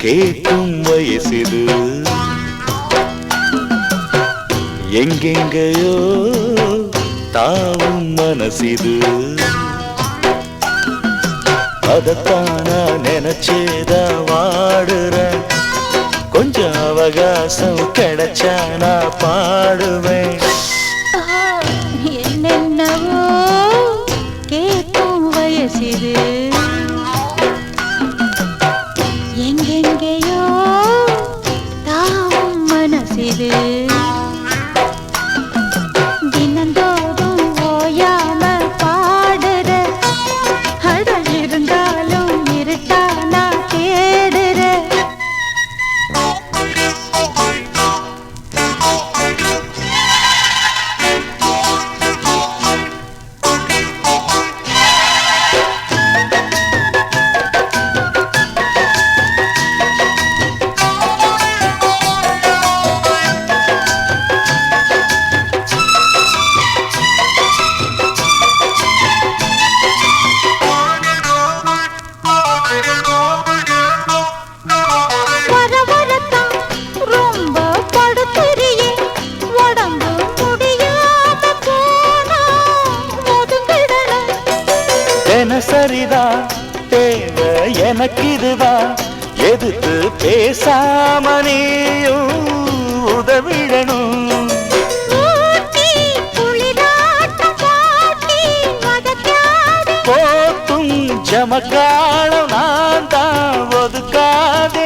கேட்கும் வயசிது எங்கெங்கயோ தாவும் மனசிது அதத்தானா நினைச்சேதா வாடுறேன் கொஞ்சம் அவகாசம் கிடைச்சா நான் பாடுவேன் என்னென்னவோ கேட்கும் வயசிது எங்கெங்கேயோ தாவும் மனசிது தினந்தோறும் ஓயாம பாடுற அட இருந்தாலும் இருட்டா நான் தேடுற சரிதான் தேவை எனக்கு இதுதான் எதிர்த்து பேசாம நீயும் உதவிடணும் போத்தும் ஜமக்காலம் நான் தான் ஒதுக்காதே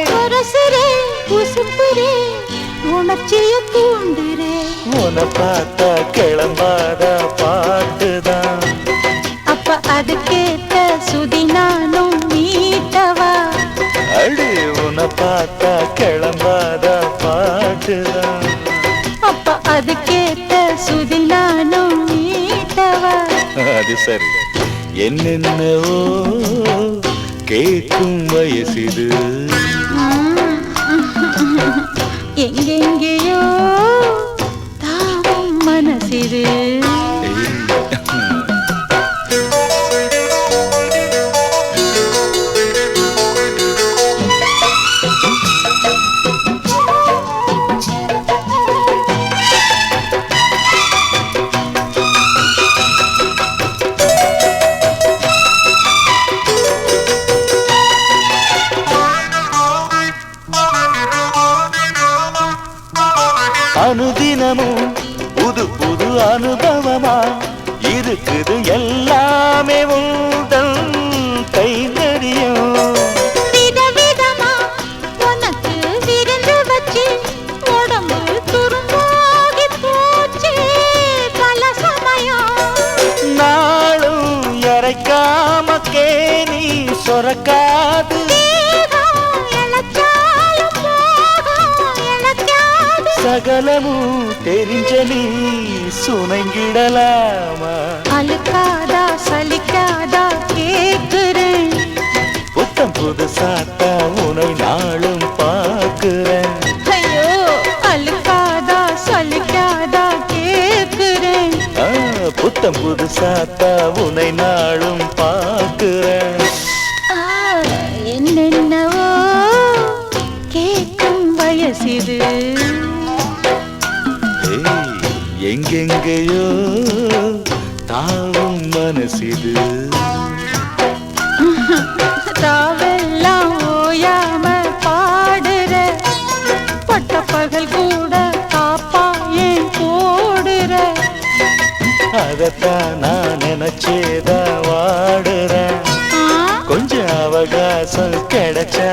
உணர்ச்சிய தூண்டுரே உன பார்த்தா கிளம்பாத பாட்டுதான் அப்ப அதுக்கேத்த சுதி நானும் மீட்டவா அடி உன பார்த்தா கிளம்பாத பாட்டுதான் அப்ப அதுக்கேத்த சுதி நானும் மீட்டவா அது சரி என்னென்னவோ கேட்கும் வயசிது எங்கெங்கேயோ தாவும் மனசிது அனுதினமும் புது புது அனுபவமா இருக்குது எல்லாமே உந்தன் கைங்கரியம் விதவிதமா உனக்கு விருந்து வச்சு உடம்பு துரும்பாகி போச்சு பல சமயம் நாளும் இறைக்காம கேணி சொரக்காது சகலமும் தெரிஞ்ச நீ சுணங்கிடலாமா அழுக்காதா சலிக்காதா கேக்குறேன் புத்தம் புதுசாத்தா உனை நாளும் பார்க்கிறேன் ஐயோ அழுக்காதா சலிக்காதா கேக்குறேன் புத்தம் புதுசாத்தா உனை நாளும் பார்க்கிறேன் என்னென்னவோ கேட்கும் வயசிது எங்கெங்கேயோ தாவும் மனசிது தாவெல்லாம் ஓயாம பாடுற பட்ட பகல் கூட காப்பா ஏன் போடுற அதத்தான் நான் நினைச்சேதா வாடுறேன் கொஞ்சம் அவகாசம் கிடைச்சா